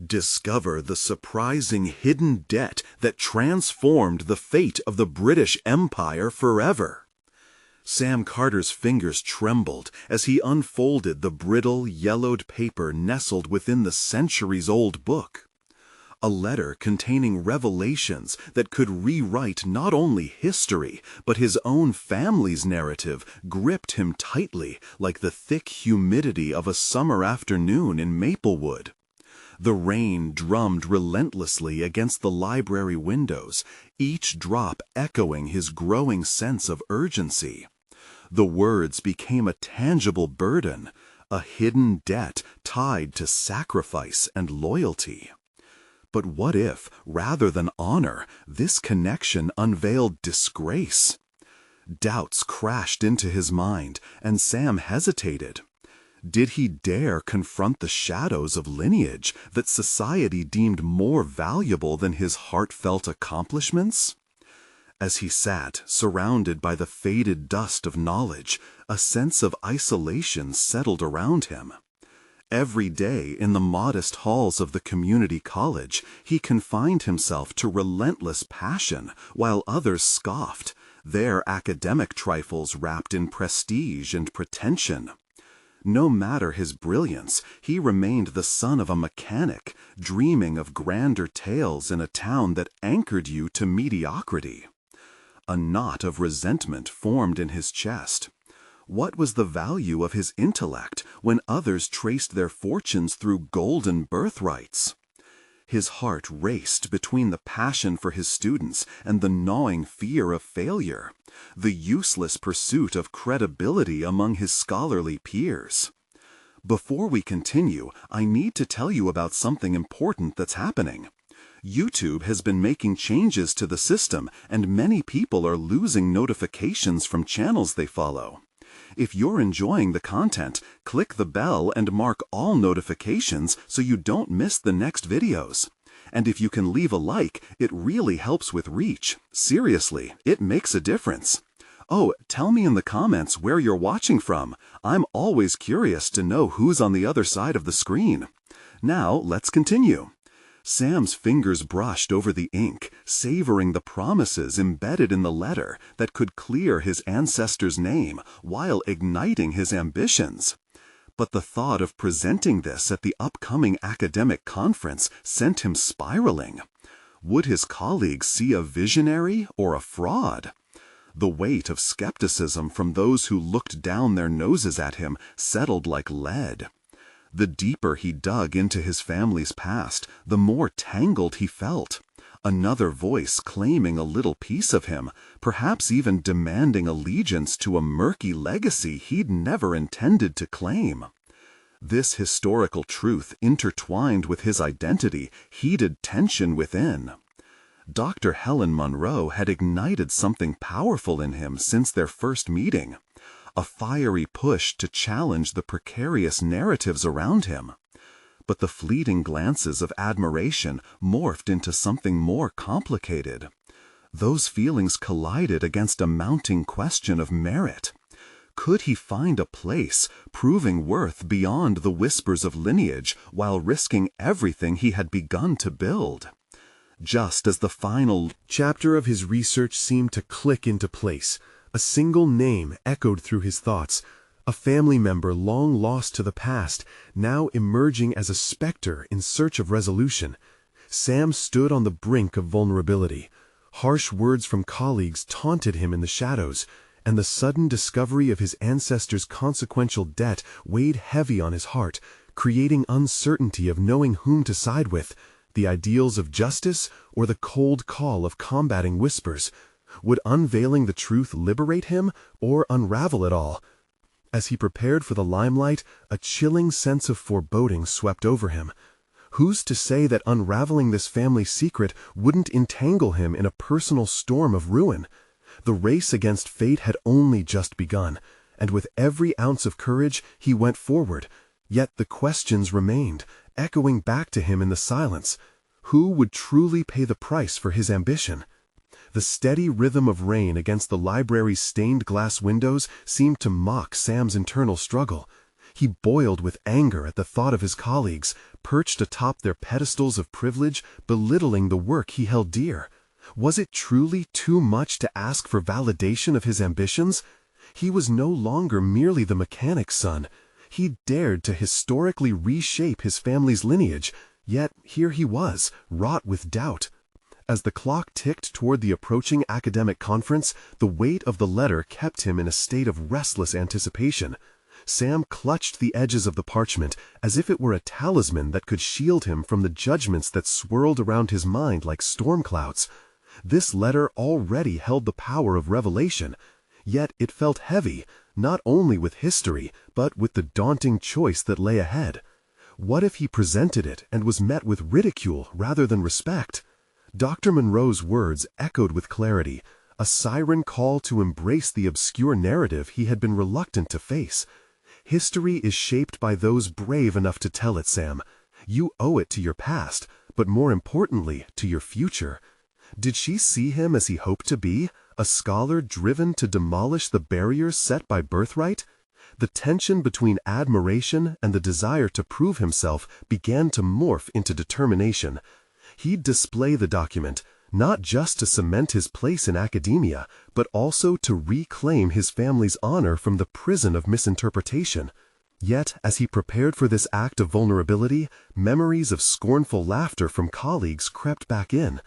Discover the surprising hidden debt that transformed the fate of the British Empire forever. Sam Carter's fingers trembled as he unfolded the brittle, yellowed paper nestled within the centuries-old book. A letter containing revelations that could rewrite not only history, but his own family's narrative gripped him tightly like the thick humidity of a summer afternoon in Maplewood. The rain drummed relentlessly against the library windows, each drop echoing his growing sense of urgency. The words became a tangible burden, a hidden debt tied to sacrifice and loyalty. But what if, rather than honor, this connection unveiled disgrace? Doubts crashed into his mind, and Sam hesitated. Did he dare confront the shadows of lineage that society deemed more valuable than his heartfelt accomplishments? As he sat, surrounded by the faded dust of knowledge, a sense of isolation settled around him. Every day in the modest halls of the community college, he confined himself to relentless passion, while others scoffed, their academic trifles wrapped in prestige and pretension. No matter his brilliance, he remained the son of a mechanic, dreaming of grander tales in a town that anchored you to mediocrity. A knot of resentment formed in his chest. What was the value of his intellect when others traced their fortunes through golden birthrights? His heart raced between the passion for his students and the gnawing fear of failure, the useless pursuit of credibility among his scholarly peers. Before we continue, I need to tell you about something important that's happening. YouTube has been making changes to the system, and many people are losing notifications from channels they follow. If you're enjoying the content, click the bell and mark all notifications so you don't miss the next videos. And if you can leave a like, it really helps with reach. Seriously, it makes a difference. Oh, tell me in the comments where you're watching from. I'm always curious to know who's on the other side of the screen. Now, let's continue. Sam's fingers brushed over the ink, savoring the promises embedded in the letter that could clear his ancestor's name while igniting his ambitions. But the thought of presenting this at the upcoming academic conference sent him spiraling. Would his colleagues see a visionary or a fraud? The weight of skepticism from those who looked down their noses at him settled like lead. The deeper he dug into his family's past, the more tangled he felt. Another voice claiming a little piece of him, perhaps even demanding allegiance to a murky legacy he'd never intended to claim. This historical truth intertwined with his identity heated tension within. Dr. Helen Monroe had ignited something powerful in him since their first meeting. A fiery push to challenge the precarious narratives around him. But the fleeting glances of admiration morphed into something more complicated. Those feelings collided against a mounting question of merit. Could he find a place, proving worth beyond the whispers of lineage, while risking everything he had begun to build? Just as the final chapter of his research seemed to click into place, a single name echoed through his thoughts, a family member long lost to the past, now emerging as a specter in search of resolution. Sam stood on the brink of vulnerability. Harsh words from colleagues taunted him in the shadows, and the sudden discovery of his ancestors' consequential debt weighed heavy on his heart, creating uncertainty of knowing whom to side with, the ideals of justice or the cold call of combating whispers. Would unveiling the truth liberate him or unravel it all? As he prepared for the limelight, a chilling sense of foreboding swept over him. Who's to say that unraveling this family secret wouldn't entangle him in a personal storm of ruin? The race against fate had only just begun, and with every ounce of courage he went forward. Yet the questions remained, echoing back to him in the silence. Who would truly pay the price for his ambition? The steady rhythm of rain against the library's stained glass windows seemed to mock Sam's internal struggle. He boiled with anger at the thought of his colleagues, perched atop their pedestals of privilege, belittling the work he held dear. Was it truly too much to ask for validation of his ambitions? He was no longer merely the mechanic's son. He dared to historically reshape his family's lineage, yet here he was, wrought with doubt. As the clock ticked toward the approaching academic conference, the weight of the letter kept him in a state of restless anticipation. Sam clutched the edges of the parchment as if it were a talisman that could shield him from the judgments that swirled around his mind like storm clouds. This letter already held the power of revelation, yet it felt heavy, not only with history, but with the daunting choice that lay ahead. What if he presented it and was met with ridicule rather than respect? Dr. Monroe's words echoed with clarity, a siren call to embrace the obscure narrative he had been reluctant to face. History is shaped by those brave enough to tell it, Sam. You owe it to your past, but more importantly, to your future. Did she see him as he hoped to be, a scholar driven to demolish the barriers set by birthright? The tension between admiration and the desire to prove himself began to morph into determination. He'd display the document, not just to cement his place in academia, but also to reclaim his family's honor from the prison of misinterpretation. Yet, as he prepared for this act of vulnerability, memories of scornful laughter from colleagues crept back in.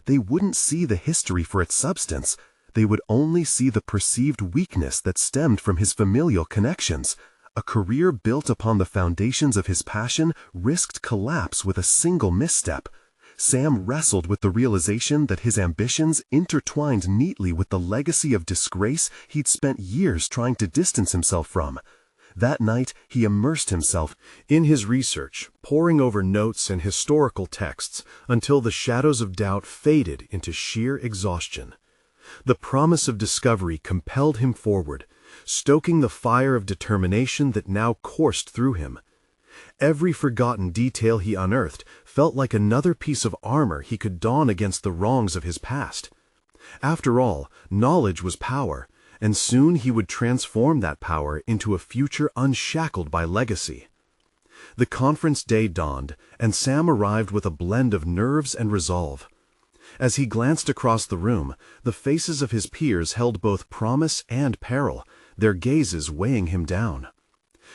They wouldn't see the history for its substance. They would only see the perceived weakness that stemmed from his familial connections. A career built upon the foundations of his passion risked collapse with a single misstep. Sam wrestled with the realization that his ambitions intertwined neatly with the legacy of disgrace he'd spent years trying to distance himself from. That night, he immersed himself in his research, poring over notes and historical texts until the shadows of doubt faded into sheer exhaustion. The promise of discovery compelled him forward, stoking the fire of determination that now coursed through him. Every forgotten detail he unearthed felt like another piece of armor he could don against the wrongs of his past. After all, knowledge was power, and soon he would transform that power into a future unshackled by legacy. The conference day dawned, and Sam arrived with a blend of nerves and resolve. As he glanced across the room, the faces of his peers held both promise and peril, their gazes weighing him down.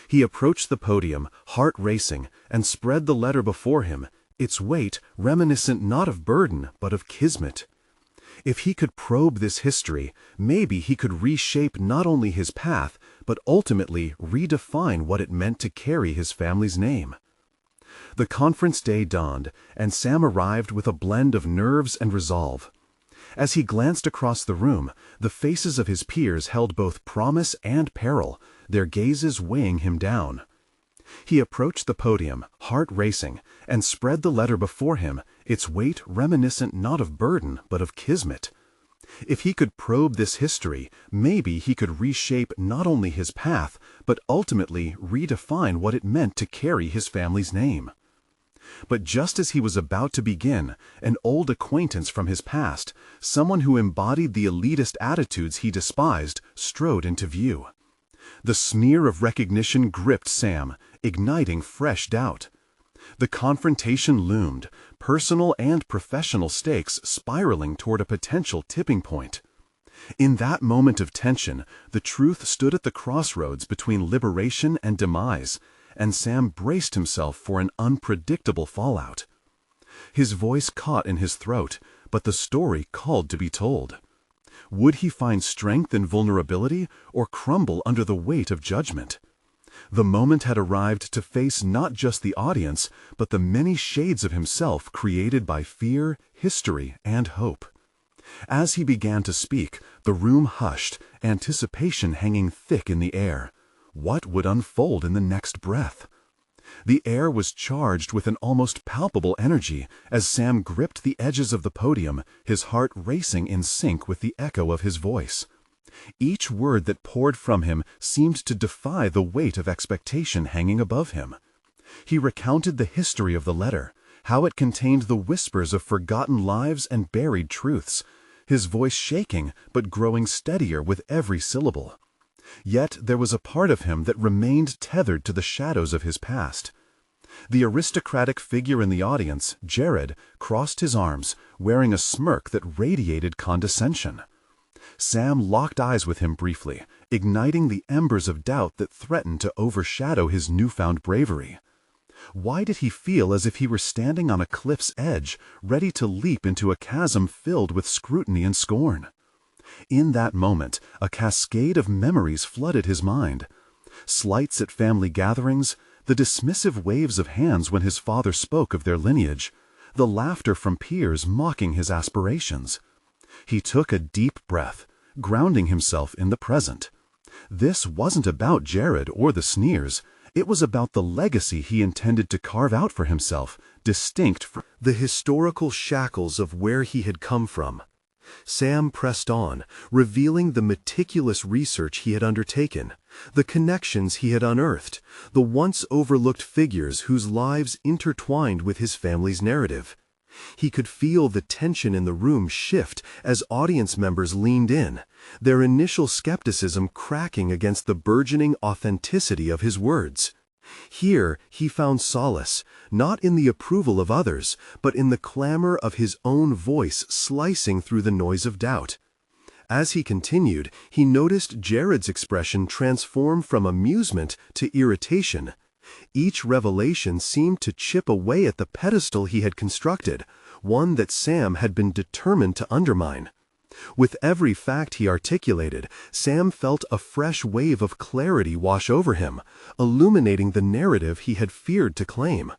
He approached the podium, heart racing, and spread the letter before him, its weight reminiscent not of burden but of kismet. If he could probe this history, maybe he could reshape not only his path, but ultimately redefine what it meant to carry his family's name. The conference day dawned, and Sam arrived with a blend of nerves and resolve. As he glanced across the room, the faces of his peers held both promise and peril, their gazes weighing him down. He approached the podium, heart racing, and spread the letter before him, its weight reminiscent not of burden but of kismet. If he could probe this history, maybe he could reshape not only his path, but ultimately redefine what it meant to carry his family's name. But just as he was about to begin, an old acquaintance from his past, someone who embodied the elitist attitudes he despised, strode into view. The sneer of recognition gripped Sam, igniting fresh doubt. The confrontation loomed, personal and professional stakes spiraling toward a potential tipping point. In that moment of tension, the truth stood at the crossroads between liberation and demise, and Sam braced himself for an unpredictable fallout. His voice caught in his throat, but the story called to be told. Would he find strength in vulnerability or crumble under the weight of judgment? The moment had arrived to face not just the audience, but the many shades of himself created by fear, history, and hope. As he began to speak, the room hushed, anticipation hanging thick in the air. What would unfold in the next breath? The air was charged with an almost palpable energy as Sam gripped the edges of the podium, his heart racing in sync with the echo of his voice. Each word that poured from him seemed to defy the weight of expectation hanging above him. He recounted the history of the letter, how it contained the whispers of forgotten lives and buried truths, his voice shaking but growing steadier with every syllable. Yet there was a part of him that remained tethered to the shadows of his past. The aristocratic figure in the audience, Jared, crossed his arms, wearing a smirk that radiated condescension. Sam locked eyes with him briefly, igniting the embers of doubt that threatened to overshadow his newfound bravery. Why did he feel as if he were standing on a cliff's edge, ready to leap into a chasm filled with scrutiny and scorn? In that moment, a cascade of memories flooded his mind. Slights at family gatherings, the dismissive waves of hands when his father spoke of their lineage, the laughter from peers mocking his aspirations. He took a deep breath, grounding himself in the present. This wasn't about Jared or the sneers. It was about the legacy he intended to carve out for himself, distinct from the historical shackles of where he had come from. Sam pressed on, revealing the meticulous research he had undertaken, the connections he had unearthed, the once overlooked figures whose lives intertwined with his family's narrative. He could feel the tension in the room shift as audience members leaned in, their initial skepticism cracking against the burgeoning authenticity of his words. Here he found solace, not in the approval of others, but in the clamor of his own voice slicing through the noise of doubt. As he continued, he noticed Jared's expression transform from amusement to irritation. Each revelation seemed to chip away at the pedestal he had constructed, one that Sam had been determined to undermine. With every fact he articulated, Sam felt a fresh wave of clarity wash over him, illuminating the narrative he had feared to claim.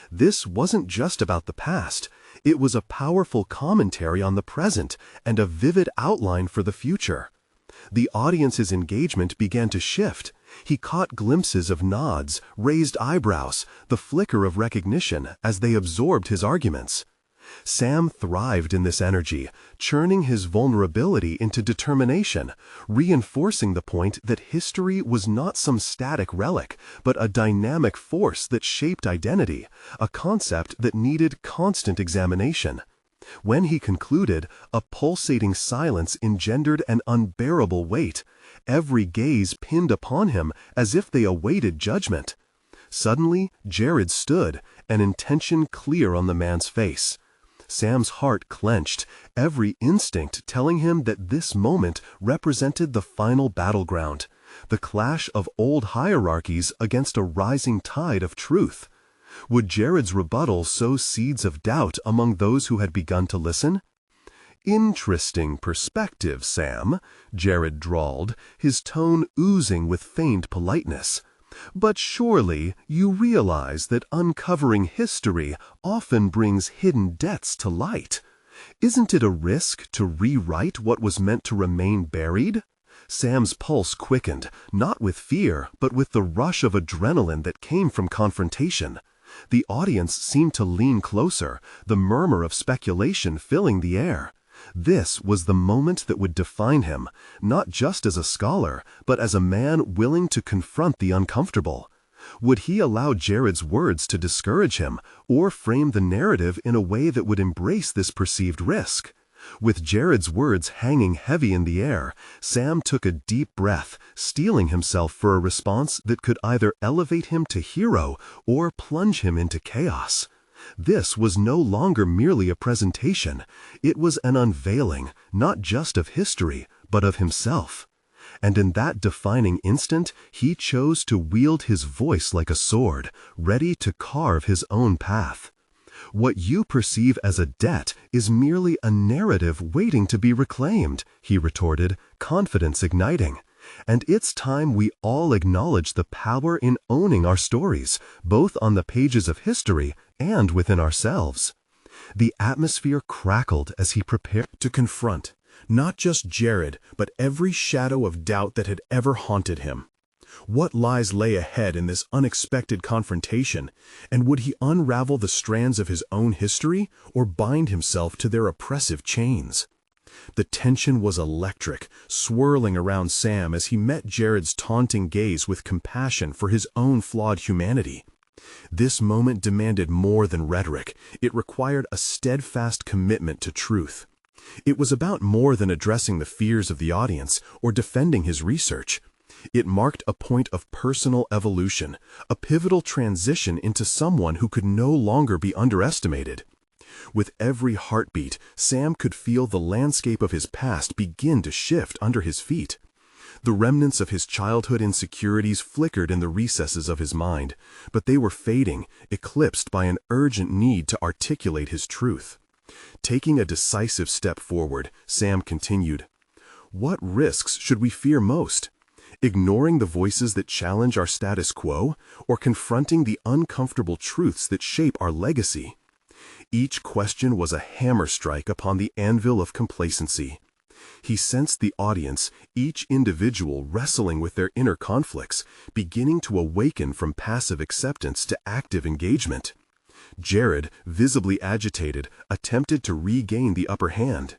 This wasn't just about the past. It was a powerful commentary on the present and a vivid outline for the future. The audience's engagement began to shift. He caught glimpses of nods, raised eyebrows, the flicker of recognition as they absorbed his arguments. Sam thrived in this energy, churning his vulnerability into determination, reinforcing the point that history was not some static relic, but a dynamic force that shaped identity, a concept that needed constant examination. When he concluded, a pulsating silence engendered an unbearable weight, every gaze pinned upon him as if they awaited judgment. Suddenly, Jared stood, an intention clear on the man's face. Sam's heart clenched, every instinct telling him that this moment represented the final battleground, the clash of old hierarchies against a rising tide of truth. Would Jared's rebuttal sow seeds of doubt among those who had begun to listen? "Interesting perspective, Sam," Jared drawled, his tone oozing with feigned politeness. "But surely you realize that uncovering history often brings hidden depths to light. Isn't it a risk to rewrite what was meant to remain buried?" Sam's pulse quickened, not with fear, but with the rush of adrenaline that came from confrontation. The audience seemed to lean closer, the murmur of speculation filling the air. This was the moment that would define him, not just as a scholar, but as a man willing to confront the uncomfortable. Would he allow Jared's words to discourage him, or frame the narrative in a way that would embrace this perceived risk? With Jared's words hanging heavy in the air, Sam took a deep breath, steeling himself for a response that could either elevate him to hero or plunge him into chaos. This was no longer merely a presentation. It was an unveiling, not just of history, but of himself. And in that defining instant, he chose to wield his voice like a sword, ready to carve his own path. "What you perceive as a debt is merely a narrative waiting to be reclaimed," he retorted, confidence igniting. "And it's time we all acknowledge the power in owning our stories, both on the pages of history and within ourselves." The atmosphere crackled as he prepared to confront not just Jared, but every shadow of doubt that had ever haunted him. What lies lay ahead in this unexpected confrontation, and would he unravel the strands of his own history or bind himself to their oppressive chains? The tension was electric, swirling around Sam as he met Jared's taunting gaze with compassion for his own flawed humanity. This moment demanded more than rhetoric. It required a steadfast commitment to truth. It was about more than addressing the fears of the audience or defending his research. It marked a point of personal evolution, a pivotal transition into someone who could no longer be underestimated. With every heartbeat, Sam could feel the landscape of his past begin to shift under his feet. The remnants of his childhood insecurities flickered in the recesses of his mind, but they were fading, eclipsed by an urgent need to articulate his truth. Taking a decisive step forward, Sam continued, "What risks should we fear most? Ignoring the voices that challenge our status quo, or confronting the uncomfortable truths that shape our legacy?" Each question was a hammer strike upon the anvil of complacency. He sensed the audience, each individual wrestling with their inner conflicts, beginning to awaken from passive acceptance to active engagement. Jared, visibly agitated, attempted to regain the upper hand.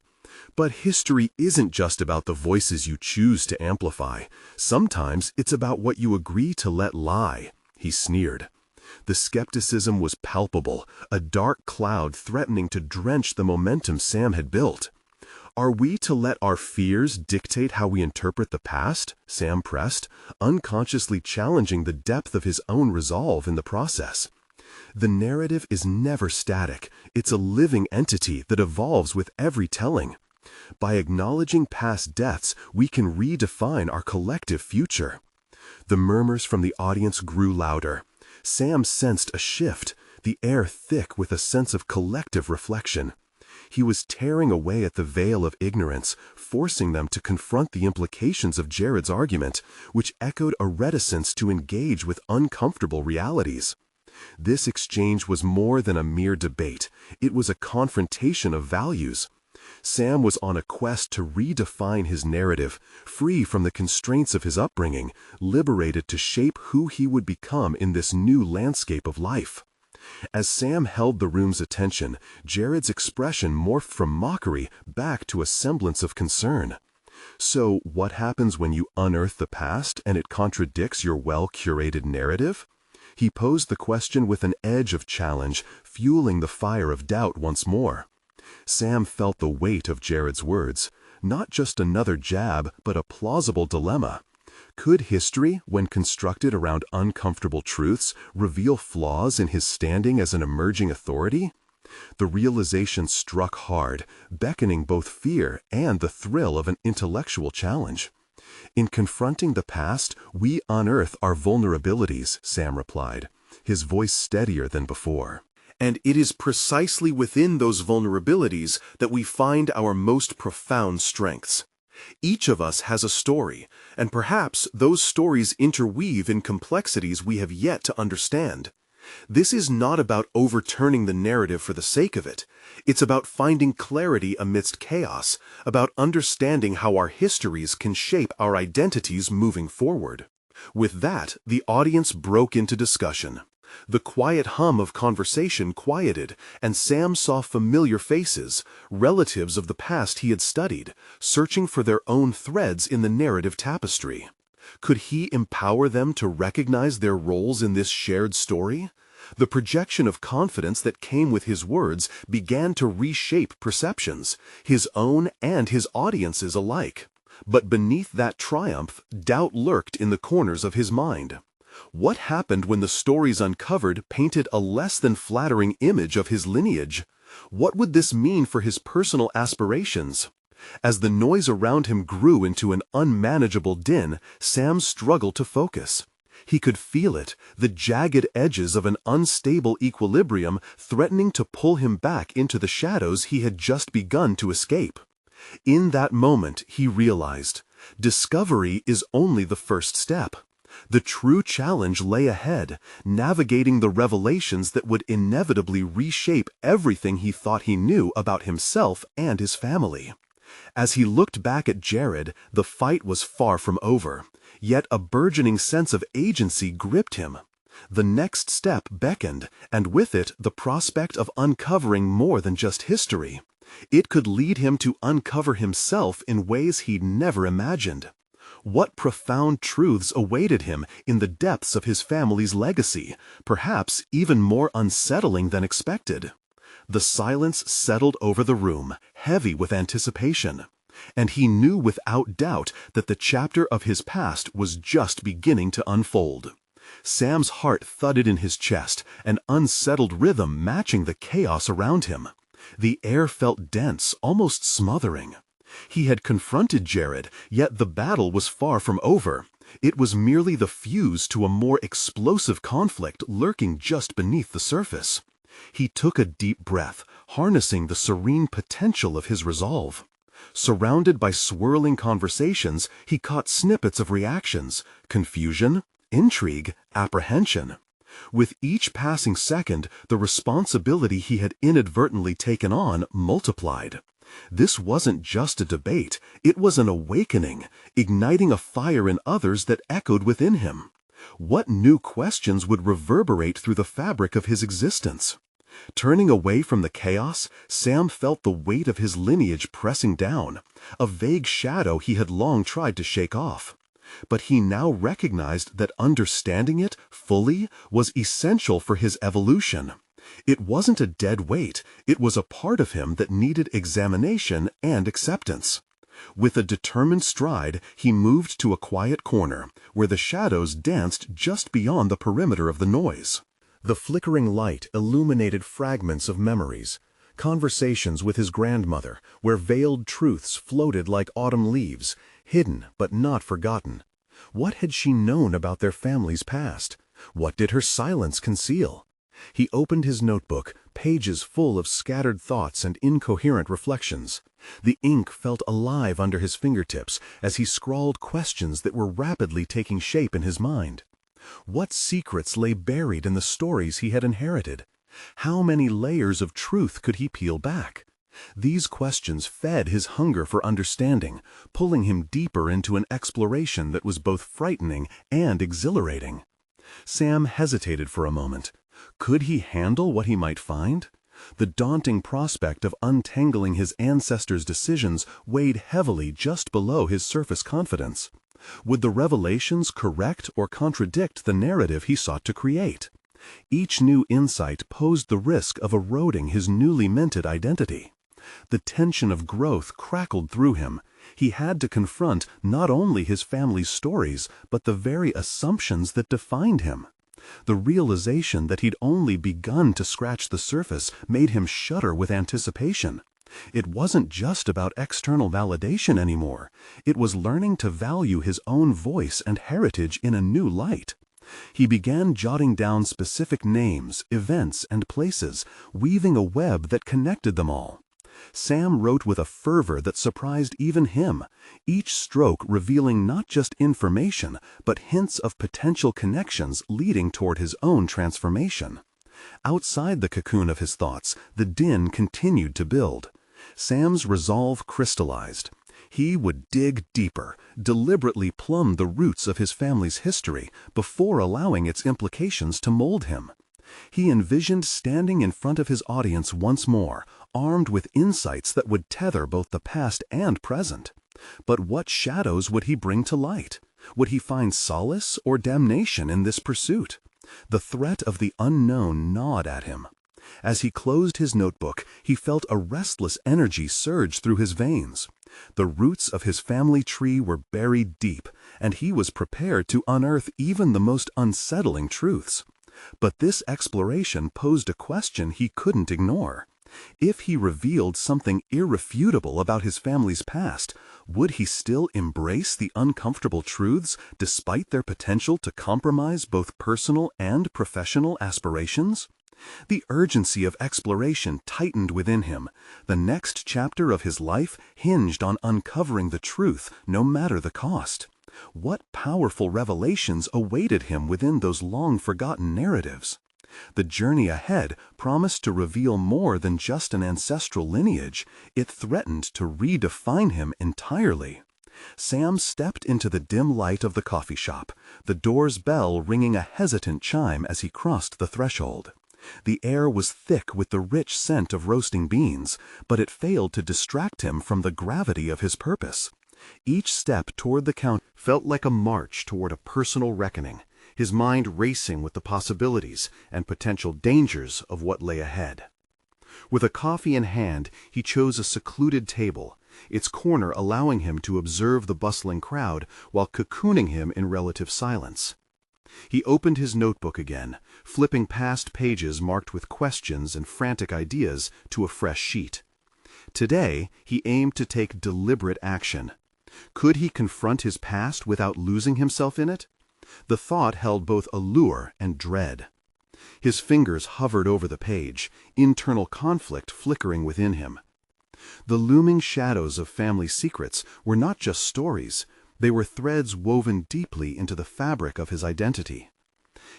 But history isn't just about the voices you choose to amplify. Sometimes it's about what you agree to let lie, he sneered. The skepticism was palpable, a dark cloud threatening to drench the momentum Sam had built. "Are we to let our fears dictate how we interpret the past?" Sam pressed, unconsciously challenging the depth of his own resolve in the process. "The narrative is never static. It's a living entity that evolves with every telling. By acknowledging past deaths, we can redefine our collective future." The murmurs from the audience grew louder. Sam sensed a shift, the air thick with a sense of collective reflection. He was tearing away at the veil of ignorance, forcing them to confront the implications of Jared's argument, which echoed a reticence to engage with uncomfortable realities. This exchange was more than a mere debate. It was a confrontation of values. Sam was on a quest to redefine his narrative, free from the constraints of his upbringing, liberated to shape who he would become in this new landscape of life. As Sam held the room's attention, Jared's expression morphed from mockery back to a semblance of concern. "So, what happens when you unearth the past and it contradicts your well-curated narrative?" He posed the question with an edge of challenge, fueling the fire of doubt once more. Sam felt the weight of Jared's words, not just another jab, but a plausible dilemma. Could history, when constructed around uncomfortable truths, reveal flaws in his standing as an emerging authority? The realization struck hard, beckoning both fear and the thrill of an intellectual challenge. "In confronting the past, we unearth our vulnerabilities," Sam replied, his voice steadier than before. "And it is precisely within those vulnerabilities that we find our most profound strengths. Each of us has a story, and perhaps those stories interweave in complexities we have yet to understand. This is not about overturning the narrative for the sake of it. It's about finding clarity amidst chaos, about understanding how our histories can shape our identities moving forward." With that, the audience broke into discussion. The quiet hum of conversation quieted, and Sam saw familiar faces, relatives of the past he had studied, searching for their own threads in the narrative tapestry. Could he empower them to recognize their roles in this shared story? The projection of confidence that came with his words began to reshape perceptions, his own and his audience's alike. But beneath that triumph, doubt lurked in the corners of his mind. What happened when the stories uncovered painted a less than flattering image of his lineage? What would this mean for his personal aspirations? As the noise around him grew into an unmanageable din, Sam struggled to focus. He could feel it, the jagged edges of an unstable equilibrium threatening to pull him back into the shadows he had just begun to escape. In that moment, he realized, discovery is only the first step. The true challenge lay ahead, navigating the revelations that would inevitably reshape everything he thought he knew about himself and his family. As he looked back at Jared, the fight was far from over, yet a burgeoning sense of agency gripped him. The next step beckoned, and with it the prospect of uncovering more than just history. It could lead him to uncover himself in ways he'd never imagined. What profound truths awaited him in the depths of his family's legacy, perhaps even more unsettling than expected? The silence settled over the room, heavy with anticipation. And he knew without doubt that the chapter of his past was just beginning to unfold. Sam's heart thudded in his chest, an unsettled rhythm matching the chaos around him. The air felt dense, almost smothering. He had confronted Jared, yet the battle was far from over. It was merely the fuse to a more explosive conflict lurking just beneath the surface. He took a deep breath, harnessing the serene potential of his resolve. Surrounded by swirling conversations, he caught snippets of reactions: confusion, intrigue, apprehension. With each passing second, the responsibility he had inadvertently taken on multiplied. This wasn't just a debate, it was an awakening, igniting a fire in others that echoed within him. What new questions would reverberate through the fabric of his existence? Turning away from the chaos, Sam felt the weight of his lineage pressing down, a vague shadow he had long tried to shake off. But he now recognized that understanding it fully was essential for his evolution. It wasn't a dead weight, it was a part of him that needed examination and acceptance. With a determined stride, he moved to a quiet corner, where the shadows danced just beyond the perimeter of the noise. The flickering light illuminated fragments of memories, conversations with his grandmother, where veiled truths floated like autumn leaves, hidden but not forgotten. What had she known about their family's past? What did her silence conceal? He opened his notebook, pages full of scattered thoughts and incoherent reflections. The ink felt alive under his fingertips as he scrawled questions that were rapidly taking shape in his mind. What secrets lay buried in the stories he had inherited? How many layers of truth could he peel back? These questions fed his hunger for understanding, pulling him deeper into an exploration that was both frightening and exhilarating. Sam hesitated for a moment. Could he handle what he might find? The daunting prospect of untangling his ancestors' decisions weighed heavily just below his surface confidence. Would the revelations correct or contradict the narrative he sought to create? Each new insight posed the risk of eroding his newly minted identity. The tension of growth crackled through him. He had to confront not only his family's stories, but the very assumptions that defined him. The realization that he'd only begun to scratch the surface made him shudder with anticipation. It wasn't just about external validation anymore. It was learning to value his own voice and heritage in a new light. He began jotting down specific names, events, and places, weaving a web that connected them all. Sam wrote with a fervor that surprised even him, each stroke revealing not just information, but hints of potential connections leading toward his own transformation. Outside the cocoon of his thoughts, the din continued to build. Sam's resolve crystallized. He would dig deeper, deliberately plumb the roots of his family's history before allowing its implications to mold him. He envisioned standing in front of his audience once more, armed with insights that would tether both the past and present. But what shadows would he bring to light? Would he find solace or damnation in this pursuit? The threat of the unknown gnawed at him. As he closed his notebook, he felt a restless energy surge through his veins. The roots of his family tree were buried deep, and he was prepared to unearth even the most unsettling truths. But this exploration posed a question he couldn't ignore. If he revealed something irrefutable about his family's past, would he still embrace the uncomfortable truths despite their potential to compromise both personal and professional aspirations? The urgency of exploration tightened within him. The next chapter of his life hinged on uncovering the truth, no matter the cost. What powerful revelations awaited him within those long-forgotten narratives? The journey ahead promised to reveal more than just an ancestral lineage. It threatened to redefine him entirely. Sam stepped into the dim light of the coffee shop, the door's bell ringing a hesitant chime as he crossed the threshold. The air was thick with the rich scent of roasting beans, but it failed to distract him from the gravity of his purpose. Each step toward the counter felt like a march toward a personal reckoning, his mind racing with the possibilities and potential dangers of what lay ahead. With a coffee in hand, he chose a secluded table, its corner allowing him to observe the bustling crowd while cocooning him in relative silence. He opened his notebook again, flipping past pages marked with questions and frantic ideas to a fresh sheet. Today, he aimed to take deliberate action. Could he confront his past without losing himself in it? The thought held both allure and dread. His fingers hovered over the page, internal conflict flickering within him. The looming shadows of family secrets were not just stories, they were threads woven deeply into the fabric of his identity.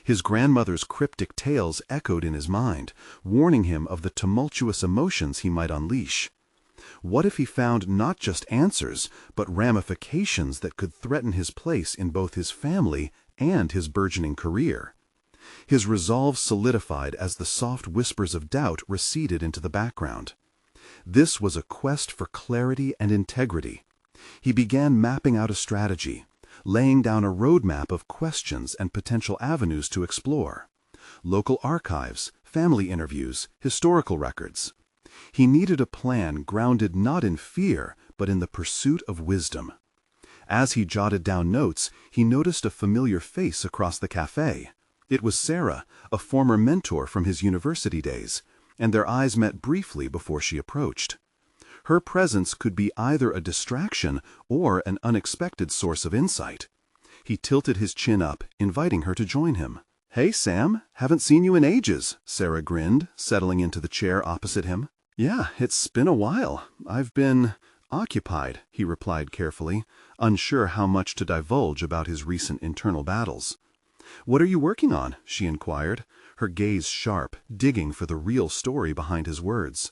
His grandmother's cryptic tales echoed in his mind, warning him of the tumultuous emotions he might unleash. What if he found not just answers, but ramifications that could threaten his place in both his family and his burgeoning career? His resolve solidified as the soft whispers of doubt receded into the background. This was a quest for clarity and integrity. He began mapping out a strategy, laying down a roadmap of questions and potential avenues to explore. Local archives, family interviews, historical records. He needed a plan grounded not in fear, but in the pursuit of wisdom. As he jotted down notes, he noticed a familiar face across the cafe. It was Sarah, a former mentor from his university days, and their eyes met briefly before she approached. Her presence could be either a distraction or an unexpected source of insight. He tilted his chin up, inviting her to join him. "Hey, Sam, haven't seen you in ages," Sarah grinned, settling into the chair opposite him. "Yeah, it's been a while. I've been occupied," he replied carefully, unsure how much to divulge about his recent internal battles. "What are you working on?" she inquired, her gaze sharp, digging for the real story behind his words.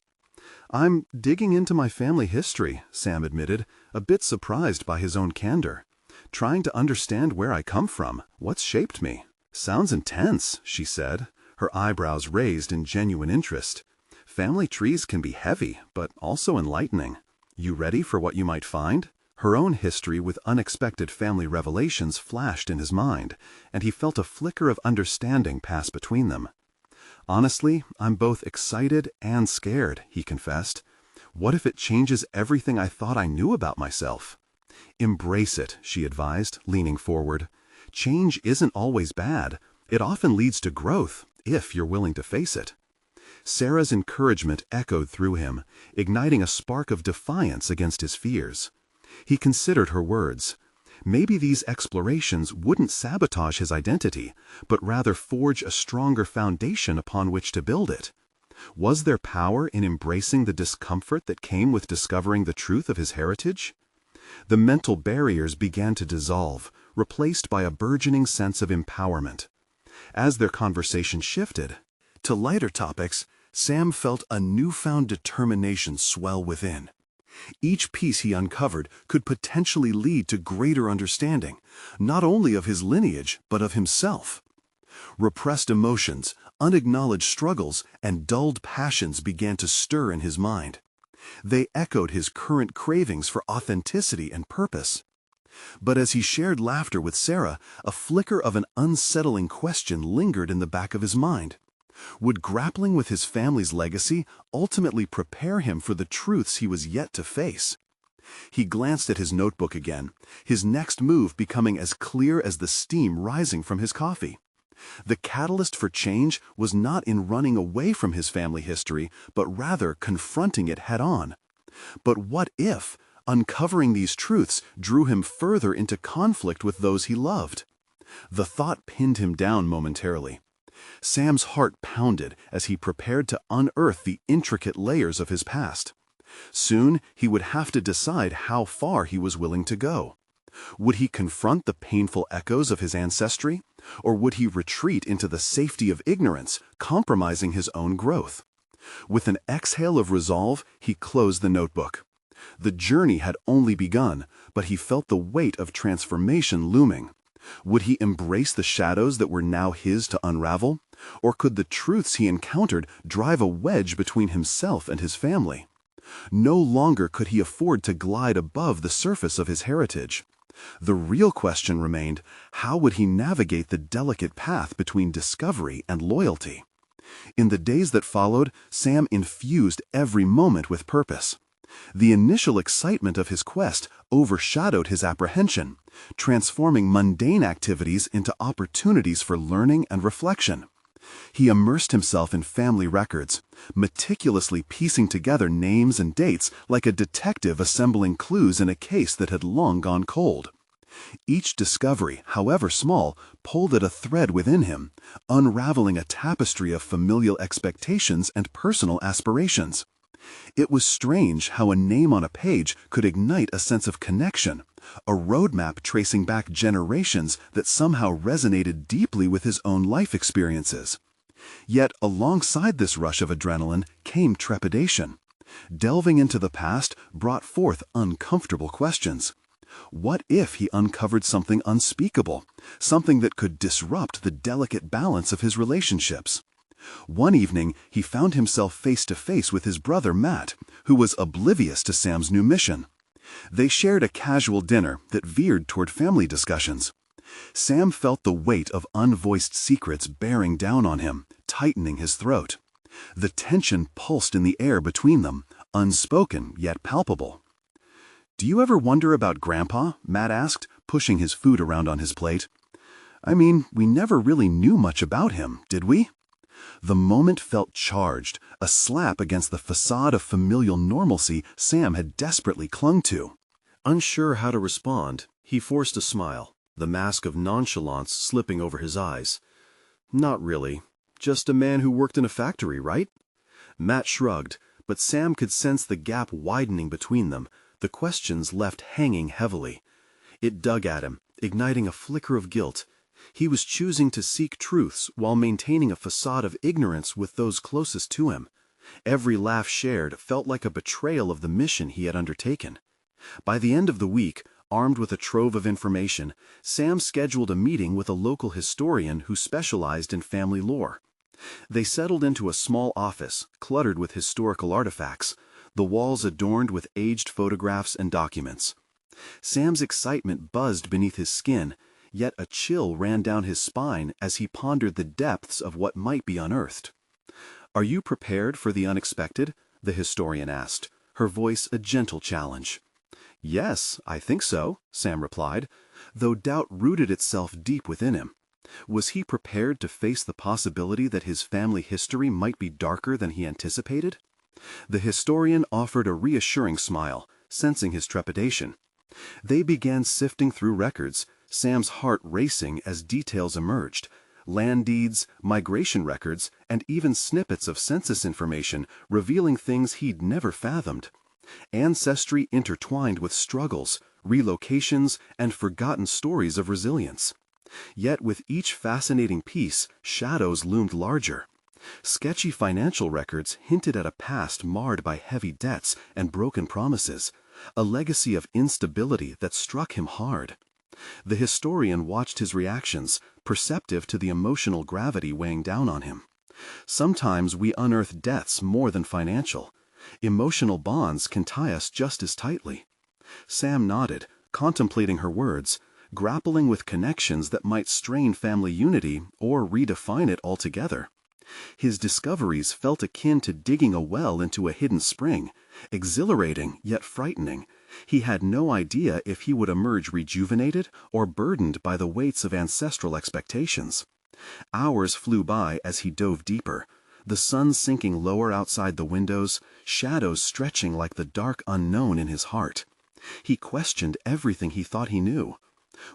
"I'm digging into my family history," Sam admitted, a bit surprised by his own candor. "Trying to understand where I come from, what's shaped me." "Sounds intense," she said, her eyebrows raised in genuine interest. "Family trees can be heavy, but also enlightening. You ready for what you might find?" Her own history with unexpected family revelations flashed in his mind, and he felt a flicker of understanding pass between them. "Honestly, I'm both excited and scared," he confessed. "What if it changes everything I thought I knew about myself?" "Embrace it," she advised, leaning forward. "Change isn't always bad. It often leads to growth, if you're willing to face it." Sarah's encouragement echoed through him, igniting a spark of defiance against his fears. He considered her words. Maybe these explorations wouldn't sabotage his identity, but rather forge a stronger foundation upon which to build it. Was there power in embracing the discomfort that came with discovering the truth of his heritage? The mental barriers began to dissolve, replaced by a burgeoning sense of empowerment. As their conversation shifted to lighter topics, Sam felt a newfound determination swell within. Each piece he uncovered could potentially lead to greater understanding, not only of his lineage, but of himself. Repressed emotions, unacknowledged struggles, and dulled passions began to stir in his mind. They echoed his current cravings for authenticity and purpose. But as he shared laughter with Sarah, a flicker of an unsettling question lingered in the back of his mind. Would grappling with his family's legacy ultimately prepare him for the truths he was yet to face? He glanced at his notebook again, his next move becoming as clear as the steam rising from his coffee. The catalyst for change was not in running away from his family history, but rather confronting it head-on. But what if uncovering these truths drew him further into conflict with those he loved? The thought pinned him down momentarily. Sam's heart pounded as he prepared to unearth the intricate layers of his past. Soon he would have to decide how far he was willing to go. Would he confront the painful echoes of his ancestry, or would he retreat into the safety of ignorance, compromising his own growth? With an exhale of resolve, he closed the notebook. The journey had only begun, but he felt the weight of transformation looming. Would he embrace the shadows that were now his to unravel, or could the truths he encountered drive a wedge between himself and his family? No longer could he afford to glide above the surface of his heritage. The real question remained, how would he navigate the delicate path between discovery and loyalty? In the days that followed, Sam infused every moment with purpose. The initial excitement of his quest overshadowed his apprehension, transforming mundane activities into opportunities for learning and reflection. He immersed himself in family records, meticulously piecing together names and dates like a detective assembling clues in a case that had long gone cold. Each discovery, however small, pulled at a thread within him, unraveling a tapestry of familial expectations and personal aspirations. It was strange how a name on a page could ignite a sense of connection, a roadmap tracing back generations that somehow resonated deeply with his own life experiences. Yet alongside this rush of adrenaline came trepidation. Delving into the past brought forth uncomfortable questions. What if he uncovered something unspeakable, something that could disrupt the delicate balance of his relationships? One evening, he found himself face to face with his brother Matt, who was oblivious to Sam's new mission. They shared a casual dinner that veered toward family discussions. Sam felt the weight of unvoiced secrets bearing down on him, tightening his throat. The tension pulsed in the air between them, unspoken yet palpable. "Do you ever wonder about Grandpa?" Matt asked, pushing his food around on his plate. "I mean, we never really knew much about him, did we?" The moment felt charged, a slap against the facade of familial normalcy Sam had desperately clung to. Unsure how to respond, he forced a smile, the mask of nonchalance slipping over his eyes. "Not really. Just a man who worked in a factory, right?" Matt shrugged, but Sam could sense the gap widening between them, the questions left hanging heavily. It dug at him, igniting a flicker of guilt. He was choosing to seek truths while maintaining a facade of ignorance with those closest to him. Every laugh shared felt like a betrayal of the mission he had undertaken. By the end of the week, armed with a trove of information, Sam scheduled a meeting with a local historian who specialized in family lore. They settled into a small office, cluttered with historical artifacts, the walls adorned with aged photographs and documents. Sam's excitement buzzed beneath his skin, yet a chill ran down his spine as he pondered the depths of what might be unearthed. "Are you prepared for the unexpected?" the historian asked, her voice a gentle challenge. "Yes, I think so," Sam replied, though doubt rooted itself deep within him. Was he prepared to face the possibility that his family history might be darker than he anticipated? The historian offered a reassuring smile, sensing his trepidation. They began sifting through records, Sam's heart racing as details emerged. Land deeds, migration records, and even snippets of census information revealing things he'd never fathomed. Ancestry intertwined with struggles, relocations, and forgotten stories of resilience. Yet with each fascinating piece, shadows loomed larger. Sketchy financial records hinted at a past marred by heavy debts and broken promises, a legacy of instability that struck him hard. The historian watched his reactions, perceptive to the emotional gravity weighing down on him. Sometimes we unearth depths more than financial. Emotional bonds can tie us just as tightly. Sam nodded, contemplating her words, grappling with connections that might strain family unity or redefine it altogether. His discoveries felt akin to digging a well into a hidden spring, exhilarating yet frightening. He had no idea if he would emerge rejuvenated or burdened by the weights of ancestral expectations. Hours flew by as he dove deeper, the sun sinking lower outside the windows, shadows stretching like the dark unknown in his heart. He questioned everything he thought he knew.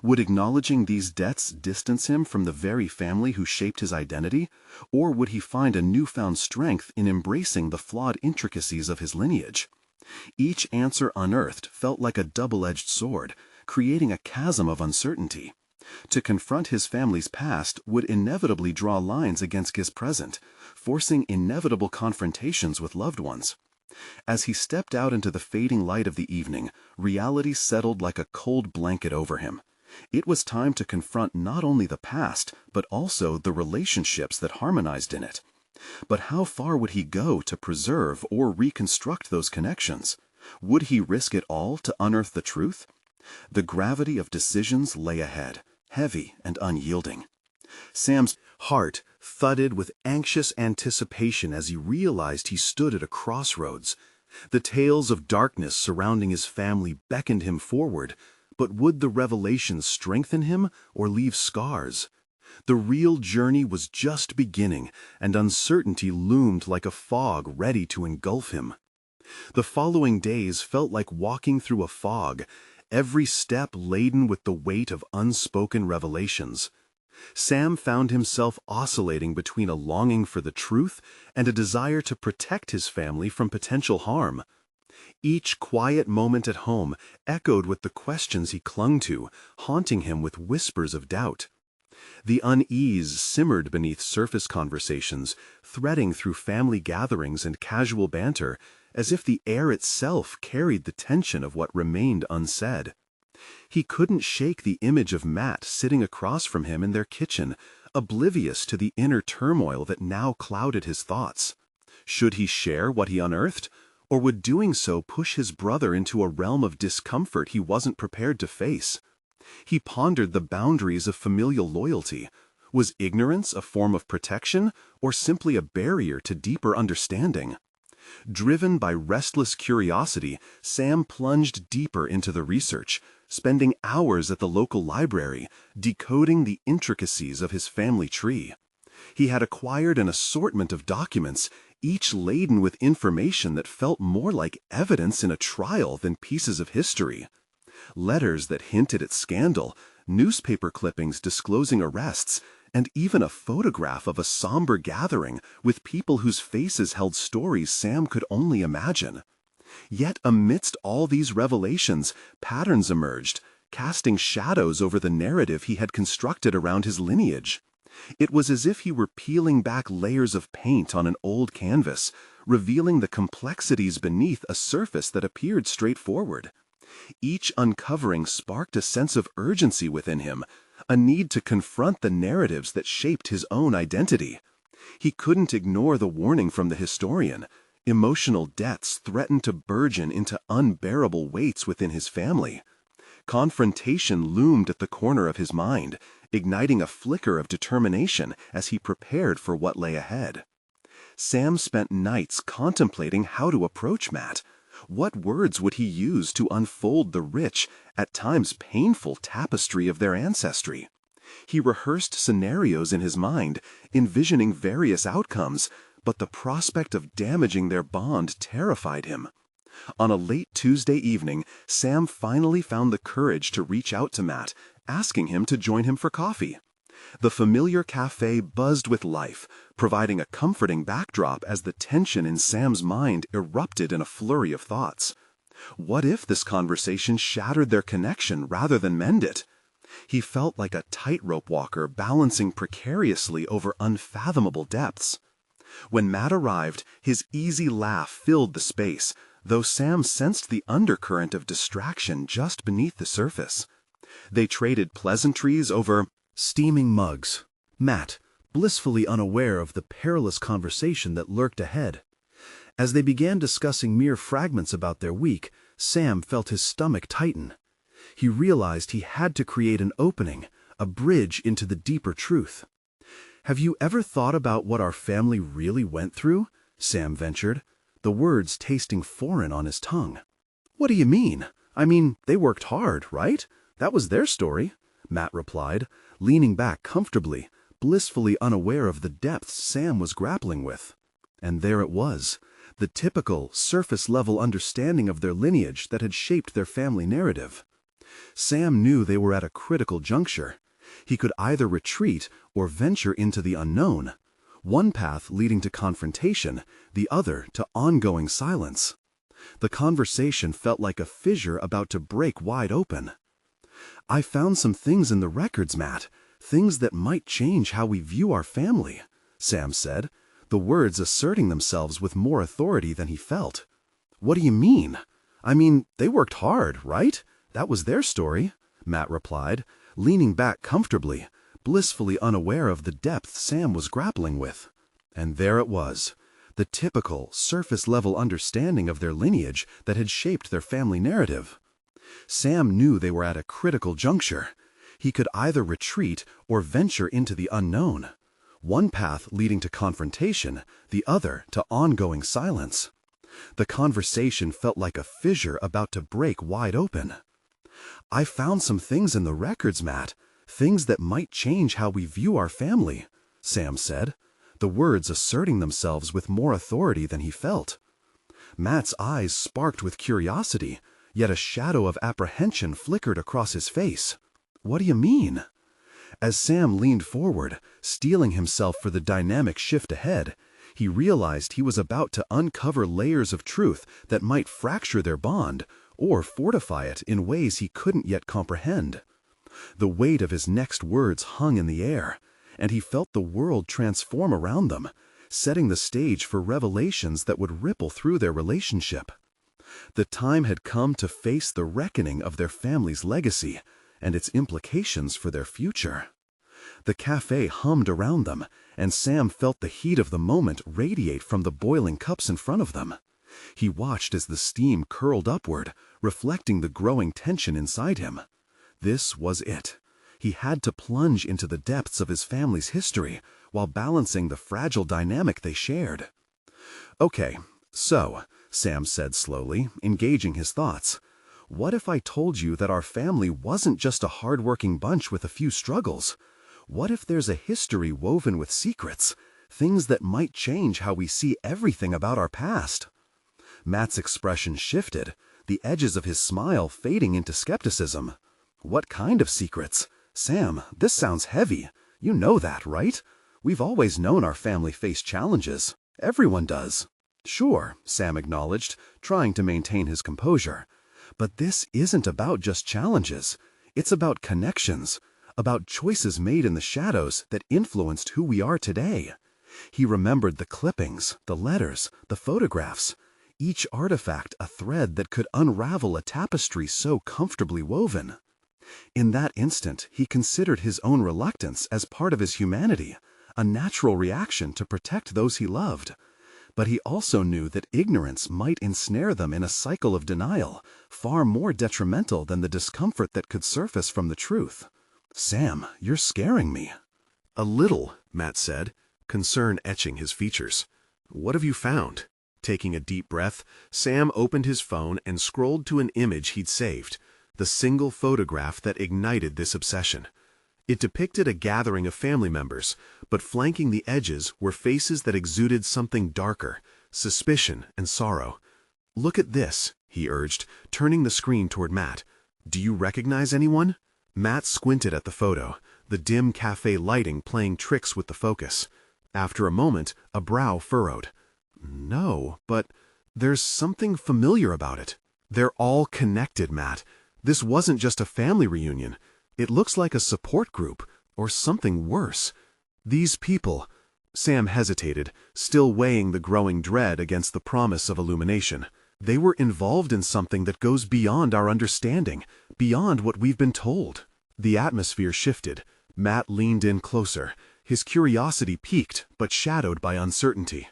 Would acknowledging these debts distance him from the very family who shaped his identity, or would he find a newfound strength in embracing the flawed intricacies of his lineage? Each answer unearthed felt like a double-edged sword, creating a chasm of uncertainty. To confront his family's past would inevitably draw lines against his present, forcing inevitable confrontations with loved ones. As he stepped out into the fading light of the evening, reality settled like a cold blanket over him. It was time to confront not only the past, but also the relationships that harmonized in it. But how far would he go to preserve or reconstruct those connections? Would he risk it all to unearth the truth? The gravity of decisions lay ahead, heavy and unyielding. Sam's heart thudded with anxious anticipation as he realized he stood at a crossroads. The tales of darkness surrounding his family beckoned him forward, but would the revelations strengthen him or leave scars? The real journey was just beginning, and uncertainty loomed like a fog ready to engulf him. The following days felt like walking through a fog, every step laden with the weight of unspoken revelations. Sam found himself oscillating between a longing for the truth and a desire to protect his family from potential harm. Each quiet moment at home echoed with the questions he clung to, haunting him with whispers of doubt. The unease simmered beneath surface conversations, threading through family gatherings and casual banter, as if the air itself carried the tension of what remained unsaid. He couldn't shake the image of Matt sitting across from him in their kitchen, oblivious to the inner turmoil that now clouded his thoughts. Should he share what he unearthed, or would doing so push his brother into a realm of discomfort he wasn't prepared to face? He pondered the boundaries of familial loyalty. Was ignorance a form of protection, or simply a barrier to deeper understanding? Driven by restless curiosity, Sam plunged deeper into the research, spending hours at the local library, decoding the intricacies of his family tree. He had acquired an assortment of documents, each laden with information that felt more like evidence in a trial than pieces of history. Letters that hinted at scandal, newspaper clippings disclosing arrests, and even a photograph of a somber gathering with people whose faces held stories Sam could only imagine. Yet amidst all these revelations, patterns emerged, casting shadows over the narrative he had constructed around his lineage. It was as if he were peeling back layers of paint on an old canvas, revealing the complexities beneath a surface that appeared straightforward. Each uncovering sparked a sense of urgency within him, a need to confront the narratives that shaped his own identity. He couldn't ignore the warning from the historian. Emotional debts threatened to burgeon into unbearable weights within his family. Confrontation loomed at the corner of his mind, igniting a flicker of determination as he prepared for what lay ahead. Sam spent nights contemplating how to approach Matt. What words would he use to unfold the rich, at times painful tapestry of their ancestry? He rehearsed scenarios in his mind, envisioning various outcomes, but the prospect of damaging their bond terrified him. On a late Tuesday evening, Sam finally found the courage to reach out to Matt, asking him to join him for coffee. The familiar cafe buzzed with life, providing a comforting backdrop as the tension in Sam's mind erupted in a flurry of thoughts. What if this conversation shattered their connection rather than mend it? He felt like a tightrope walker balancing precariously over unfathomable depths. When Matt arrived, his easy laugh filled the space, though Sam sensed the undercurrent of distraction just beneath the surface. They traded pleasantries over steaming mugs, Matt blissfully unaware of the perilous conversation that lurked ahead. As they began discussing mere fragments about their week, Sam felt his stomach tighten. He realized he had to create an opening, a bridge into the deeper truth. "Have you ever thought about what our family really went through?" Sam ventured, the words tasting foreign on his tongue. "What do you mean? I mean, they worked hard, right? That was their story," Matt replied, leaning back comfortably, blissfully unaware of the depths Sam was grappling with. And there it was, the typical, surface-level understanding of their lineage that had shaped their family narrative. Sam knew they were at a critical juncture. He could either retreat or venture into the unknown, one path leading to confrontation, the other to ongoing silence. The conversation felt like a fissure about to break wide open. "I found some things in the records, Matt, things that might change how we view our family," Sam said, the words asserting themselves with more authority than he felt. "What do you mean? I mean, they worked hard, right? That was their story," Matt replied, leaning back comfortably, blissfully unaware of the depth Sam was grappling with. And there it was, the typical, surface-level understanding of their lineage that had shaped their family narrative. Sam knew they were at a critical juncture. He could either retreat or venture into the unknown, one path leading to confrontation, the other to ongoing silence. The conversation felt like a fissure about to break wide open. "I found some things in the records, Matt. Things that might change how we view our family," Sam said, the words asserting themselves with more authority than he felt. Matt's eyes sparked with curiosity, yet a shadow of apprehension flickered across his face. "What do you mean?" As Sam leaned forward, steeling himself for the dynamic shift ahead, he realized he was about to uncover layers of truth that might fracture their bond or fortify it in ways he couldn't yet comprehend. The weight of his next words hung in the air, and he felt the world transform around them, setting the stage for revelations that would ripple through their relationship. The time had come to face the reckoning of their family's legacy and its implications for their future. The cafe hummed around them, and Sam felt the heat of the moment radiate from the boiling cups in front of them. He watched as the steam curled upward, reflecting the growing tension inside him. This was it. He had to plunge into the depths of his family's history while balancing the fragile dynamic they shared. "Okay, so," Sam said slowly, engaging his thoughts, "what if I told you that our family wasn't just a hard-working bunch with a few struggles? What if there's a history woven with secrets, things that might change how we see everything about our past?" Matt's expression shifted, the edges of his smile fading into skepticism. "What kind of secrets? Sam, this sounds heavy. You know that, right? We've always known our family faced challenges. Everyone does." "Sure," Sam acknowledged, trying to maintain his composure. "But this isn't about just challenges. It's about connections, about choices made in the shadows that influenced who we are today." He remembered the clippings, the letters, the photographs, each artifact a thread that could unravel a tapestry so comfortably woven. In that instant, he considered his own reluctance as part of his humanity, a natural reaction to protect those he loved. But he also knew that ignorance might ensnare them in a cycle of denial, far more detrimental than the discomfort that could surface from the truth. "Sam, you're scaring me." "A little," Matt said, concern etching his features. "What have you found?" Taking a deep breath, Sam opened his phone and scrolled to an image he'd saved, the single photograph that ignited this obsession. It depicted a gathering of family members, but flanking the edges were faces that exuded something darker, suspicion and sorrow. "Look at this," he urged, turning the screen toward Matt. "Do you recognize anyone?" Matt squinted at the photo, the dim cafe lighting playing tricks with the focus. After a moment, a brow furrowed. "No, but there's something familiar about it." "They're all connected, Matt. This wasn't just a family reunion. It looks like a support group, or something worse. These people—" Sam hesitated, still weighing the growing dread against the promise of illumination. "They were involved in something that goes beyond our understanding, beyond what we've been told." The atmosphere shifted. Matt leaned in closer, his curiosity piqued but shadowed by uncertainty.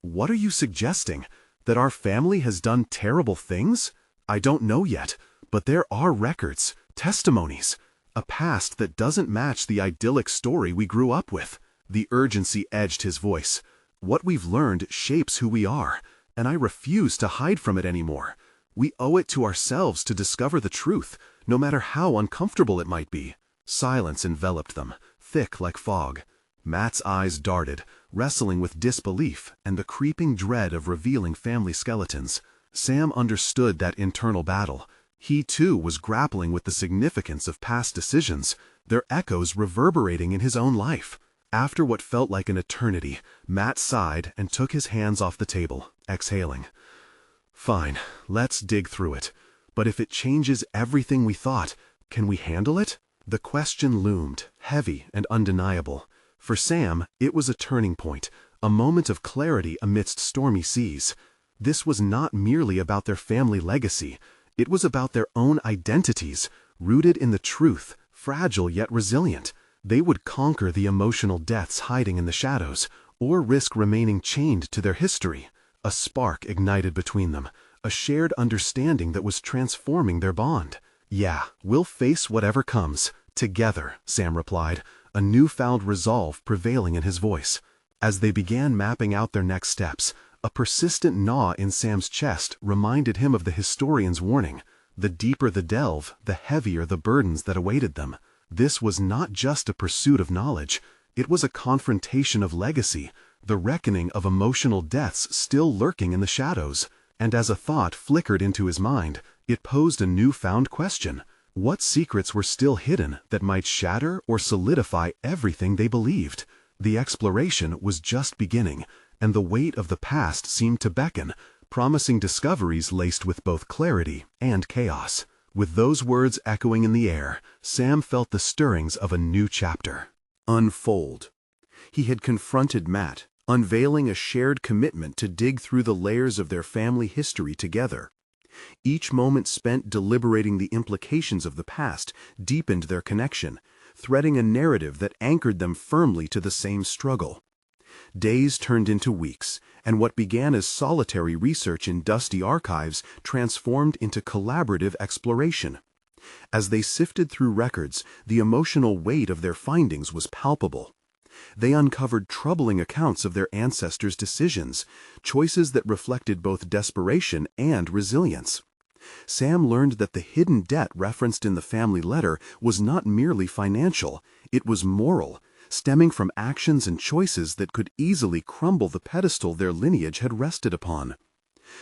"What are you suggesting? That our family has done terrible things? I don't know yet, but there are records, testimonies, a past that doesn't match the idyllic story we grew up with." The urgency edged his voice. "What we've learned shapes who we are, and I refuse to hide from it anymore. We owe it to ourselves to discover the truth, no matter how uncomfortable it might be." Silence enveloped them, thick like fog. Matt's eyes darted, wrestling with disbelief and the creeping dread of revealing family skeletons. Sam understood that internal battle. He too was grappling with the significance of past decisions, their echoes reverberating in his own life. After what felt like an eternity, Matt sighed and took his hands off the table, exhaling. "Fine, let's dig through it. But if it changes everything we thought, can we handle it?" The question loomed, heavy and undeniable. For Sam, it was a turning point, a moment of clarity amidst stormy seas. This was not merely about their family legacy. It was about their own identities, rooted in the truth, fragile yet resilient. They would conquer the emotional depths hiding in the shadows, or risk remaining chained to their history. A spark ignited between them, a shared understanding that was transforming their bond. "Yeah, we'll face whatever comes, together," Sam replied, a newfound resolve prevailing in his voice. As they began mapping out their next steps, A persistent gnaw in Sam's chest reminded him of the historian's warning. The deeper the delve, the heavier the burdens that awaited them. This was not just a pursuit of knowledge. It was a confrontation of legacy, the reckoning of emotional deaths still lurking in the shadows. And as a thought flickered into his mind, it posed a newfound question. What secrets were still hidden that might shatter or solidify everything they believed? The exploration was just beginning, and the weight of the past seemed to beckon, promising discoveries laced with both clarity and chaos. With those words echoing in the air, Sam felt the stirrings of a new chapter unfold. He had confronted Matt, unveiling a shared commitment to dig through the layers of their family history together. Each moment spent deliberating the implications of the past deepened their connection, threading a narrative that anchored them firmly to the same struggle. Days turned into weeks, and what began as solitary research in dusty archives transformed into collaborative exploration. As they sifted through records, the emotional weight of their findings was palpable. They uncovered troubling accounts of their ancestors' decisions, choices that reflected both desperation and resilience. Sam learned that the hidden debt referenced in the family letter was not merely financial, it was moral, stemming from actions and choices that could easily crumble the pedestal their lineage had rested upon.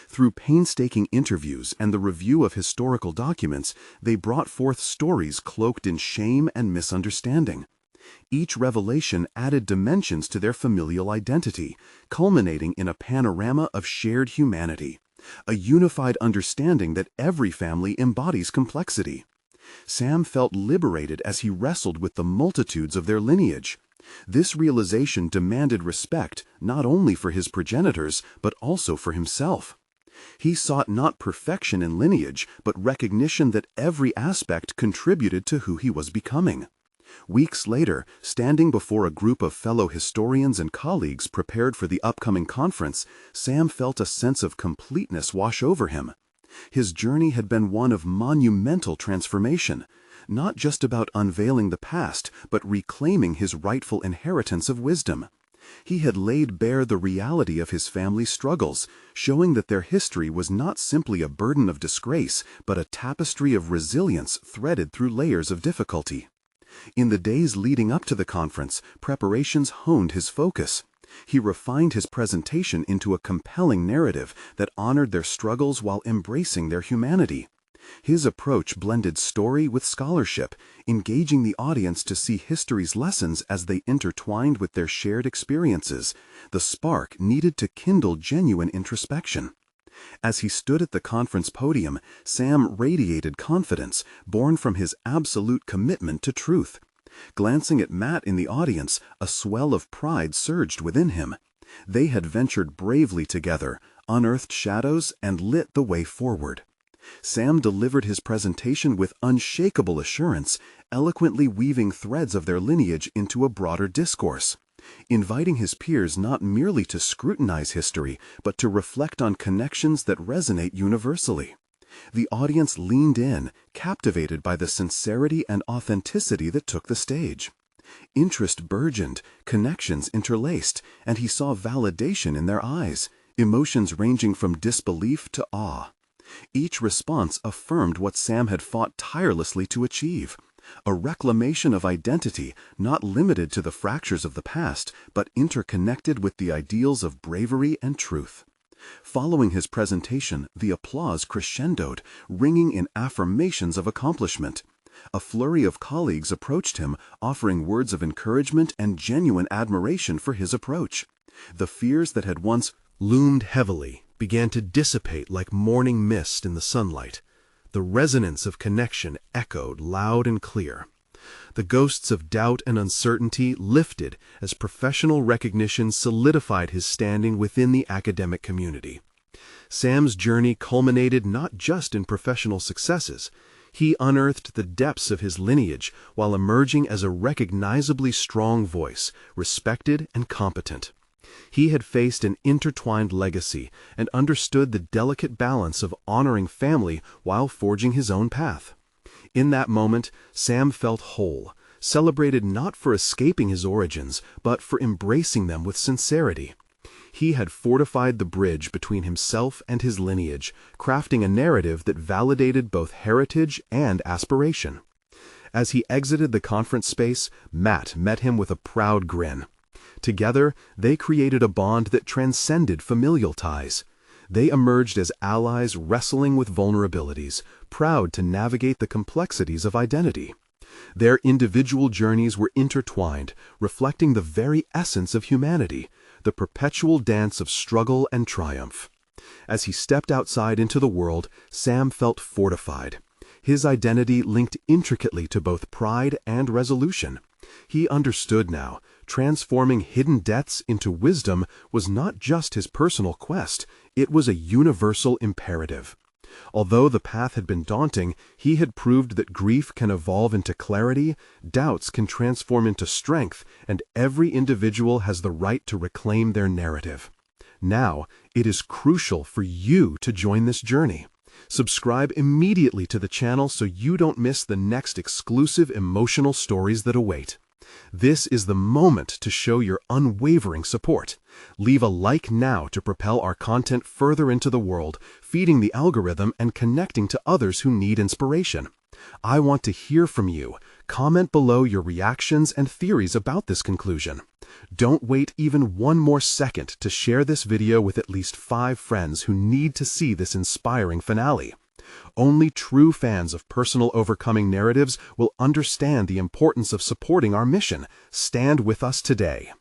Through painstaking interviews and the review of historical documents, they brought forth stories cloaked in shame and misunderstanding. Each revelation added dimensions to their familial identity, culminating in a panorama of shared humanity, a unified understanding that every family embodies complexity. Sam felt liberated as he wrestled with the multitudes of their lineage. This realization demanded respect not only for his progenitors, but also for himself. He sought not perfection in lineage, but recognition that every aspect contributed to who he was becoming. Weeks later, standing before a group of fellow historians and colleagues prepared for the upcoming conference, Sam felt a sense of completeness wash over him. His journey had been one of monumental transformation, not just about unveiling the past, but reclaiming his rightful inheritance of wisdom. He had laid bare the reality of his family's struggles, showing that their history was not simply a burden of disgrace, but a tapestry of resilience threaded through layers of difficulty. In the days leading up to the conference, preparations honed his focus. He refined his presentation into a compelling narrative that honored their struggles while embracing their humanity. His approach blended story with scholarship, engaging the audience to see history's lessons as they intertwined with their shared experiences, the spark needed to kindle genuine introspection. As he stood at the conference podium, Sam radiated confidence, born from his absolute commitment to truth. Glancing at Matt in the audience, a swell of pride surged within him. They had ventured bravely together, unearthed shadows, and lit the way forward. Sam delivered his presentation with unshakable assurance, eloquently weaving threads of their lineage into a broader discourse, inviting his peers not merely to scrutinize history, but to reflect on connections that resonate universally. The audience leaned in, captivated by the sincerity and authenticity that took the stage. Interest burgeoned, connections interlaced, and he saw validation in their eyes, emotions ranging from disbelief to awe. Each response affirmed what Sam had fought tirelessly to achieve, a reclamation of identity not limited to the fractures of the past, but interconnected with the ideals of bravery and truth. Following his presentation, the applause crescendoed, ringing in affirmations of accomplishment. A flurry of colleagues approached him, offering words of encouragement and genuine admiration for his approach. The fears that had once loomed heavily began to dissipate like morning mist in the sunlight. The resonance of connection echoed loud and clear. The ghosts of doubt and uncertainty lifted as professional recognition solidified his standing within the academic community. Sam's journey culminated not just in professional successes. He unearthed the depths of his lineage while emerging as a recognizably strong voice, respected and competent. He had faced an intertwined legacy and understood the delicate balance of honoring family while forging his own path. In that moment, Sam felt whole, celebrated not for escaping his origins, but for embracing them with sincerity. He had fortified the bridge between himself and his lineage, crafting a narrative that validated both heritage and aspiration. As he exited the conference space, Matt met him with a proud grin. Together, they created a bond that transcended familial ties. They emerged as allies wrestling with vulnerabilities, proud to navigate the complexities of identity. Their individual journeys were intertwined, reflecting the very essence of humanity, the perpetual dance of struggle and triumph. As he stepped outside into the world, Sam felt fortified. His identity linked intricately to both pride and resolution. He understood now, transforming hidden depths into wisdom was not just his personal quest, it was a universal imperative. Although the path had been daunting, he had proved that grief can evolve into clarity, doubts can transform into strength, and every individual has the right to reclaim their narrative. Now, it is crucial for you to join this journey. Subscribe immediately to the channel so you don't miss the next exclusive emotional stories that await. This is the moment to show your unwavering support. Leave a like now to propel our content further into the world, feeding the algorithm and connecting to others who need inspiration. I want to hear from you. Comment below your reactions and theories about this conclusion. Don't wait even one more second to share this video with at least 5 friends who need to see this inspiring finale. Only true fans of personal overcoming narratives will understand the importance of supporting our mission. Stand with us today.